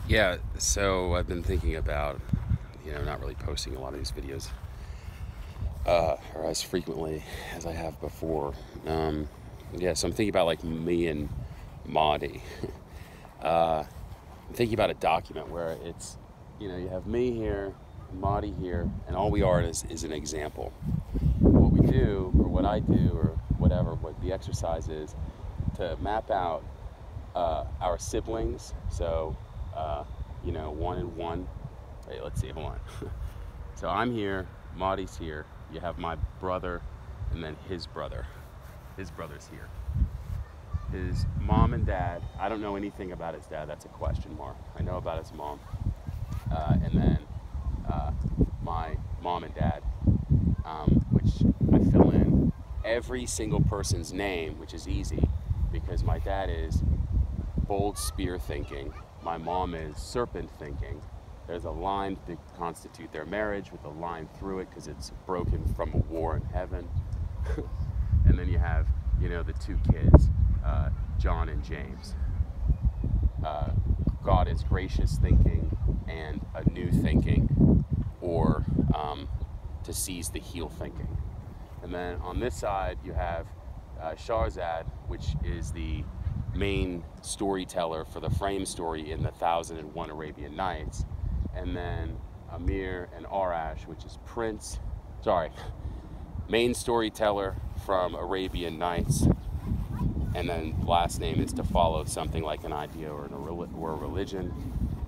Yeah, so I've been thinking about, not really posting a lot of these videos or as frequently as I have before. So I'm thinking about like me and Maudie. I'm thinking about a document where it's, you have me here, Maudie here, and all we are is an example. What we do, or what I do, or whatever, what the exercise is, to map out our siblings. So, 1 and 1. Wait, let's see, hold on. So I'm here, Maudie's here. You have my brother, and then his brother. His brother's here. His mom and dad, I don't know anything about his dad. That's a question mark. I know about his mom. And then my mom and dad, which I fill in every single person's name, which is easy because my dad is bold spear thinking. My mom is serpent thinking. There's a line to constitute their marriage with a line through it because it's broken from a war in heaven. And then you have, the two kids, John and James. God is gracious thinking and a new thinking, or to seize the heel thinking. And then on this side you have Sharzad, which is the main storyteller for the frame story in the 1001 Arabian Nights. And then Amir and Arash, which is main storyteller from Arabian Nights. And then last name is to follow something like an idea or a religion.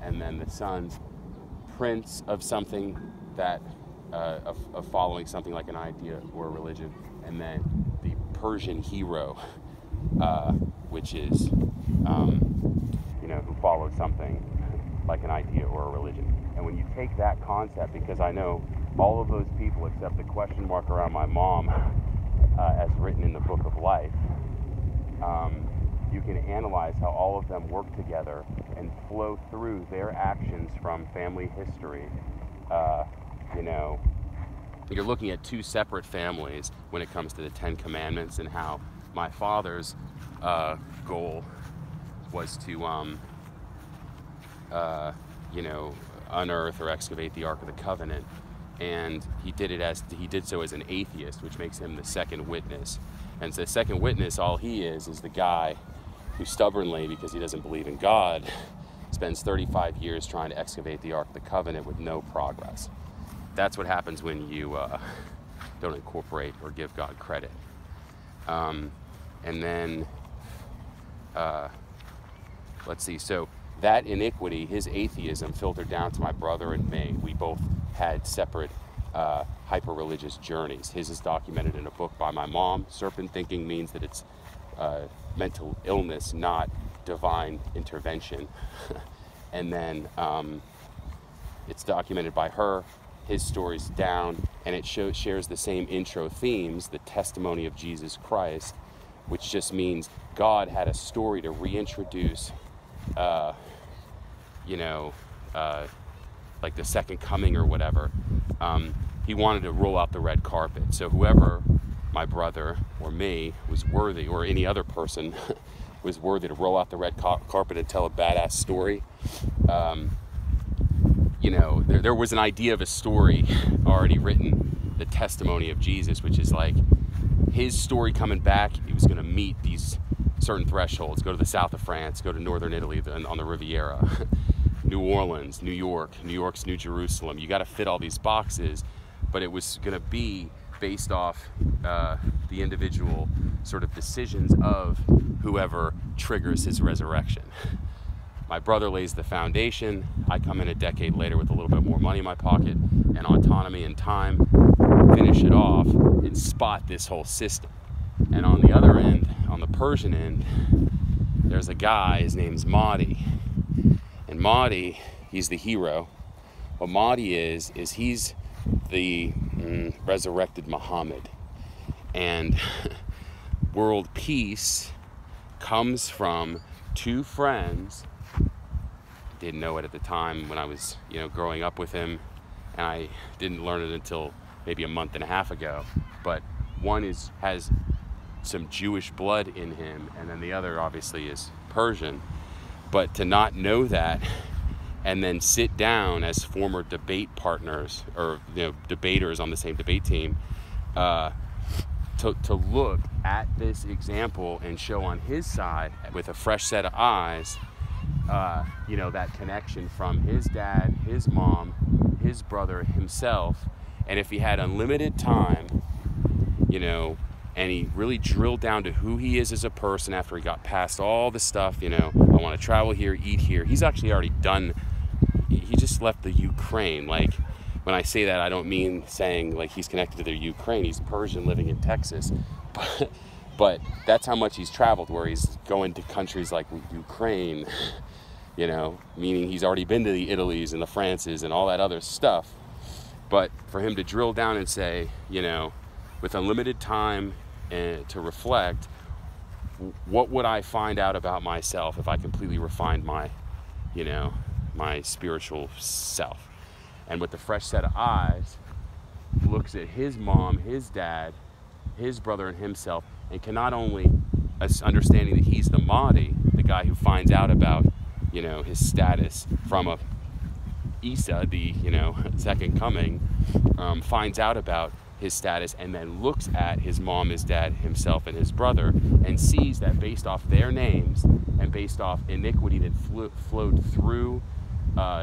And then the son's prince of something that, of following something like an idea or a religion. And then the Persian hero, which is, who follows something like an idea or a religion. And when you take that concept, because I know all of those people except the question mark around my mom, as written in the Book of Life, you can analyze how all of them work together and flow through their actions from family history. You're looking at two separate families when it comes to the Ten Commandments, and how my father's goal was to unearth or excavate the Ark of the Covenant, and he did so as an atheist, which makes him the second witness. And so the second witness, all he is the guy who stubbornly, because he doesn't believe in God, spends 35 years trying to excavate the Ark of the Covenant with no progress. That's what happens when you don't incorporate or give God credit. And then let's see, so that iniquity, his atheism, filtered down to my brother and me. We both had separate hyper-religious journeys. His is documented in a book by my mom. Serpent thinking means that it's mental illness, not divine intervention. And then it's documented by her. His story's down, and it shares the same intro themes, the testimony of Jesus Christ, which just means God had a story to reintroduce, like the second coming or whatever. He wanted to roll out the red carpet. So whoever, my brother or me, was worthy, or any other person was worthy to roll out the red carpet and tell a badass story. There was an idea of a story already written, the testimony of Jesus, which is like his story coming back. He was going to meet these certain thresholds, go to the south of France, go to northern Italy on the Riviera, New Orleans, New York, New York's New Jerusalem. You got to fit all these boxes, but it was going to be based off the individual sort of decisions of whoever triggers his resurrection. My brother lays the foundation. I come in a decade later with a little bit more money in my pocket and autonomy and time, finish it off and spot this whole system. And on the other end, on the Persian end, there's a guy, his name's Maudie. And Maudie, he's the hero. What Maudie is he's the resurrected Muhammad. And world peace comes from two friends. Didn't know it at the time when I was, growing up with him, and I didn't learn it until maybe a month and a half ago. But one has some Jewish blood in him, and then the other obviously is Persian. But to not know that and then sit down as former debate partners, or debaters on the same debate team, to look at this example and show on his side with a fresh set of eyes, that connection from his dad, his mom, his brother, himself. And if he had unlimited time, and he really drilled down to who he is as a person after he got past all the stuff, I want to travel here, eat here. He's actually already done, he just left the Ukraine. Like, when I say that, I don't mean saying like he's connected to the Ukraine. He's Persian living in Texas. But that's how much he's traveled, where he's going to countries like Ukraine, meaning he's already been to the Italies and the Frances and all that other stuff. But for him to drill down and say, with unlimited time to reflect, what would I find out about myself if I completely refined my spiritual self? And with the fresh set of eyes, looks at his mom, his dad, his brother, and himself, and can not only understanding that he's the Mahdi, the guy who finds out about, his status from Isa, the, second coming, finds out about his status, and then looks at his mom, his dad, himself, and his brother, and sees that based off their names and based off iniquity that flowed through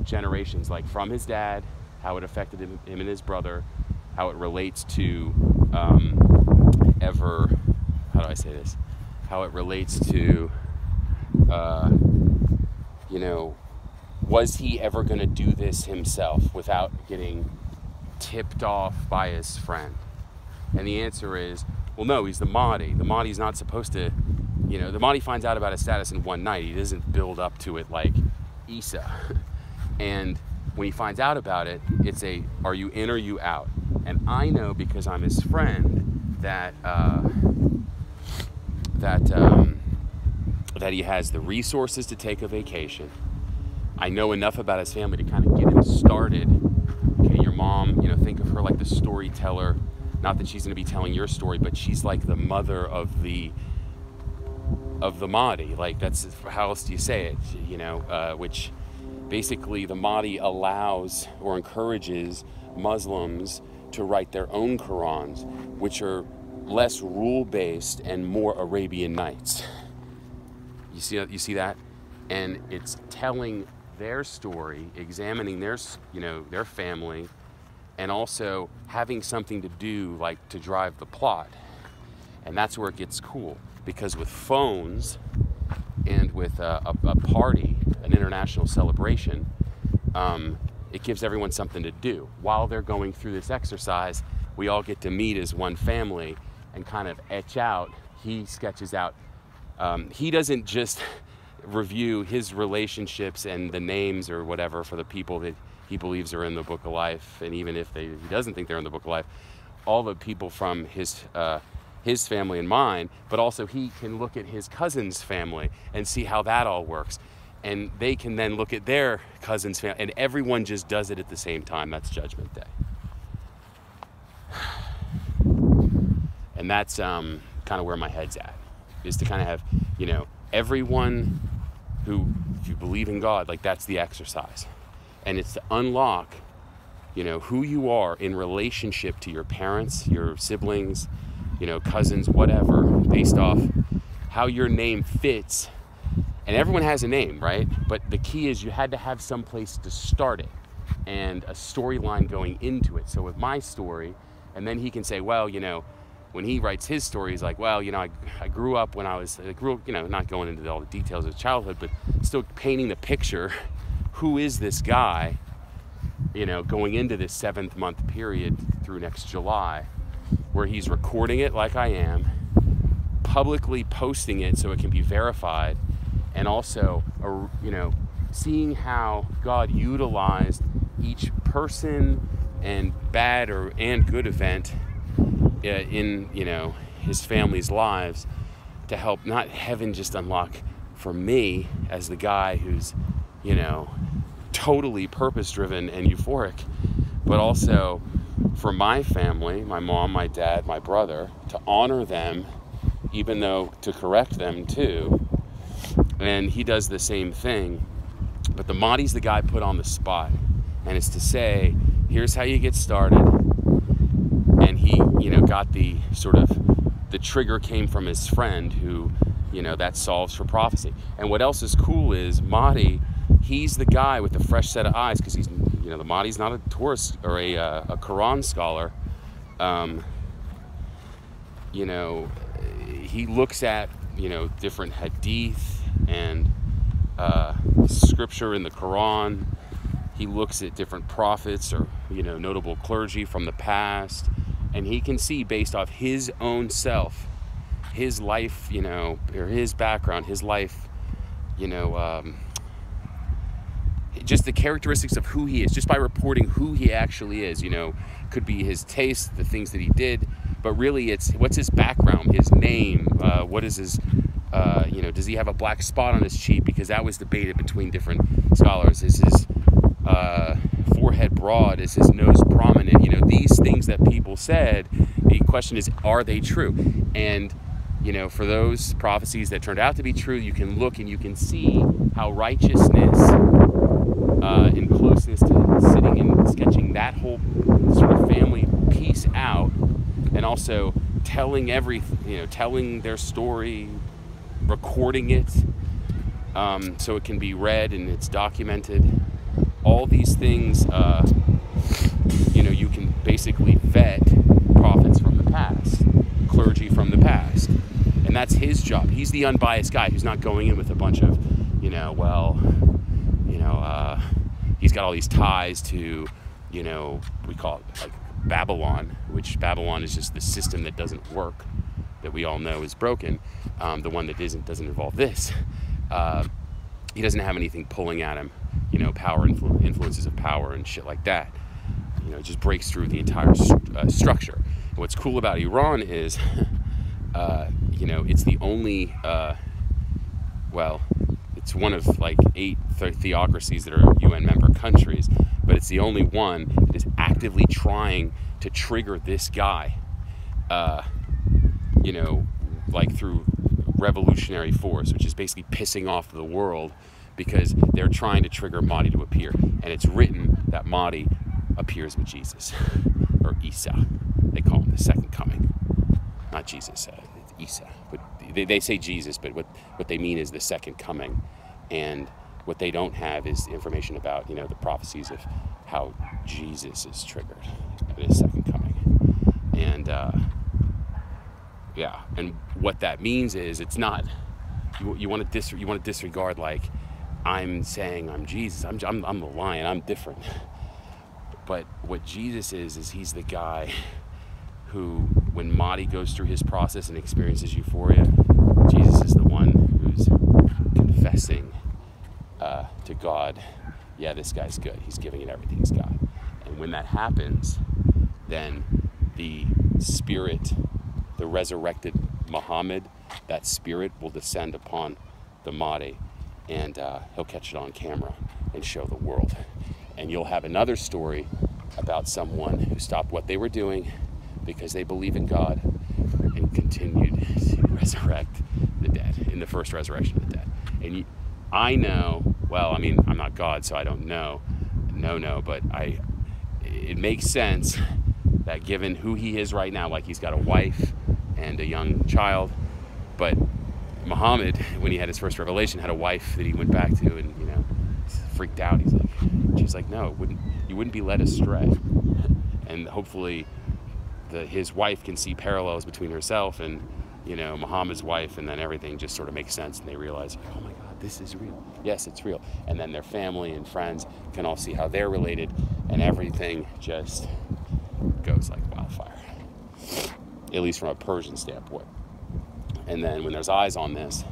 generations, like from his dad, how it affected him and his brother, how it relates to how it relates to was he ever going to do this himself without getting tipped off by his friend? And the answer is, well, no, he's the Mahdi. The Mahdi's not supposed to, the Mahdi finds out about his status in one night. He doesn't build up to it like Isa. And when he finds out about it, it's are you in or you out? And I know, because I'm his friend, that he has the resources to take a vacation. I know enough about his family to kind of get him started. Okay, your mom, think of her like the storyteller. Not that she's going to be telling your story, but she's like the mother of the Mahdi. Like, that's, how else do you say it? Which basically the Mahdi allows or encourages Muslims to write their own Qurans, which are less rule-based and more Arabian Nights. You see that? And it's telling their story, examining their family, and also having something to do, like to drive the plot. And that's where it gets cool, because with phones and with a party, an international celebration, it gives everyone something to do. While they're going through this exercise, we all get to meet as one family and kind of etch out. He sketches out. He doesn't just review his relationships and the names or whatever for the people that he believes are in the Book of Life, and even if he doesn't think they're in the Book of Life, all the people from his family and mine, but also he can look at his cousin's family and see how that all works. And they can then look at their cousin's family, and everyone just does it at the same time. That's Judgment Day. And that's kind of where my head's at, is to kind of have, everyone who, if you believe in God, like, that's the exercise. And it's to unlock, who you are in relationship to your parents, your siblings, cousins, whatever, based off how your name fits. And everyone has a name, right? But the key is you had to have some place to start it and a storyline going into it. So with my story, and then he can say, well, when he writes his story, he's like, well, I grew up when I grew up, not going into all the details of childhood, but still painting the picture. Who is this guy, going into this 7th month period through next July, where he's recording it like I am, publicly posting it so it can be verified, and also, seeing how God utilized each person and bad and good event in, his family's lives to help not heaven just unlock for me as the guy who's, totally purpose-driven and euphoric, but also for my family, my mom, my dad, my brother, to honor them, even though to correct them too. And he does the same thing But the Mahdi's the guy put on the spot, and it's to say, here's how you get started. And he, got the sort of, the trigger came from his friend who, that solves for prophecy. And what else is cool is Mahdi, he's the guy with the fresh set of eyes, because he's, the Mahdi's not a tourist or a Quran scholar. He looks at, different hadith and scripture in the Quran. He looks at different prophets or, notable clergy from the past, and he can see based off his own self, his life, or his background, his life, just the characteristics of who he is, just by reporting who he actually is, could be his taste, the things that he did, but really it's what's his background, his name, what is his, does he have a black spot on his cheek? Because that was debated between different scholars. Is his forehead broad? Is his nose prominent? These things that people said, the question is, are they true? And, for those prophecies that turned out to be true, you can look and you can see how righteousness and closeness to sitting and sketching that whole sort of family piece out, and also telling telling their story, recording it, so it can be read and it's documented. All these things, you can basically vet prophets from the past, clergy from the past, and that's his job. He's the unbiased guy who's not going in with a bunch of, he's got all these ties to, we call it like Babylon, which Babylon is just the system that doesn't work, that we all know is broken. The one that doesn't involve this. He doesn't have anything pulling at him, power influences of power and shit like that. It just breaks through the entire structure. And what's cool about Iran is, it's the only, it's one of like 8 theocracies that are UN member countries, but it's the only one that is actively trying to trigger this guy, like through revolutionary force, which is basically pissing off the world, because they're trying to trigger Mahdi to appear. And it's written that Mahdi appears with Jesus, or Isa. They call him the second coming. Not Jesus, it's Isa. But they say Jesus, but what they mean is the second coming. And what they don't have is information about, the prophecies of how Jesus is triggered at his second coming. And, and what that means is, it's not, you want to disregard, like, I'm saying I'm Jesus, I'm the lion, I'm different. But what Jesus is he's the guy who, when Mahdi goes through his process and experiences euphoria, Jesus is the one who's confessing to God, yeah, this guy's good, he's giving it everything he's got. And when that happens, then the spirit, the resurrected Muhammad, that spirit will descend upon the Mahdi, and he'll catch it on camera and show the world. And you'll have another story about someone who stopped what they were doing because they believe in God and continued to resurrect the dead in the first resurrection of the dead. And I know, I'm not God, so I don't know, but it makes sense that given who he is right now, like he's got a wife and a young child, but Muhammad, when he had his first revelation, had a wife that he went back to, and freaked out. She's like, no, you wouldn't be led astray. And hopefully his wife can see parallels between herself and Muhammad's wife, and then everything just sort of makes sense, and they realize, oh my God, this is real. Yes, it's real. And then their family and friends can all see how they're related, and everything just goes like wildfire, at least from a Persian standpoint. And then when there's eyes on this,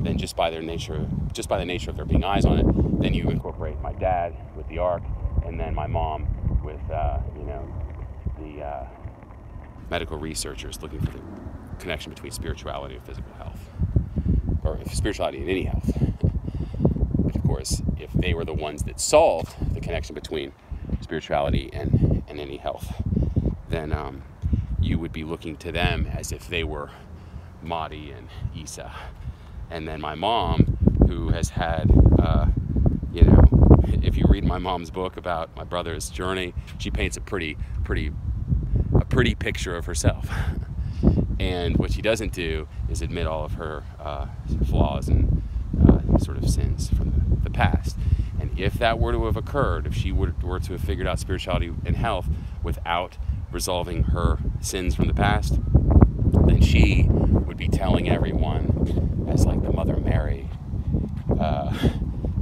then just by the nature of there being eyes on it, then you incorporate my dad with the ark, and then my mom with the medical researchers looking for the connection between spirituality and physical health, or spirituality and any health. But of course, if they were the ones that solved the connection between spirituality and any health, then you would be looking to them as if they were Mahdi and Isa. And then my mom, who has had you know, if you read my mom's book about my brother's journey, she paints a pretty picture of herself. And what she doesn't do is admit all of her flaws and sort of sins from the past. And if that were to have occurred, if she were to have figured out spirituality and health without resolving her sins from the past, then she would be telling everyone as like the Mother Mary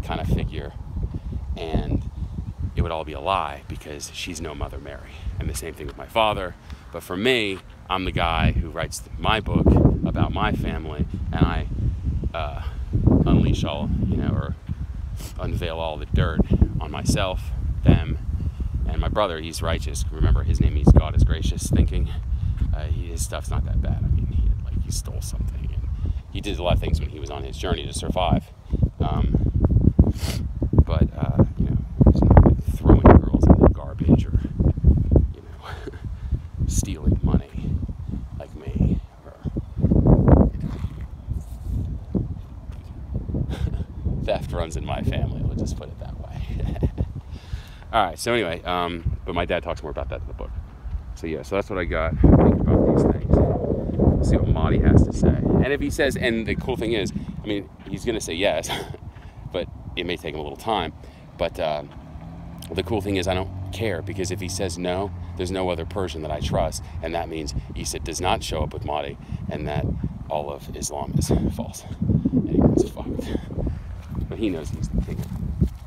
kind of figure, and it would all be a lie because she's no Mother Mary. And the same thing with my father. But for me, I'm the guy who writes my book about my family, and I unleash all, you know, or unveil all the dirt on myself, them, and my brother. He's righteous. Remember, his name means God is gracious thinking. His stuff's not that bad. I mean, he stole something, and he did a lot of things when he was on his journey to survive. But you know, it's not like throwing girls in the garbage or, you know, stealing money like me, or, you know, theft runs in my family. We'll just put it that way. All right. So anyway, but my dad talks more about that in the book. So yeah, so that's what I got. I think about these things. We'll see what Marty has to say. And if he says, and the cool thing is, I mean, he's going to say yes, but it may take him a little time. But the cool thing is I don't care, because if he says no, there's no other Persian that I trust. And that means Isa does not show up with Mahdi, and that all of Islam is false. And it's fucked. But he knows he's the king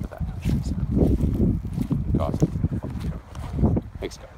of that country. So God's a fucking joke. Thanks, guys.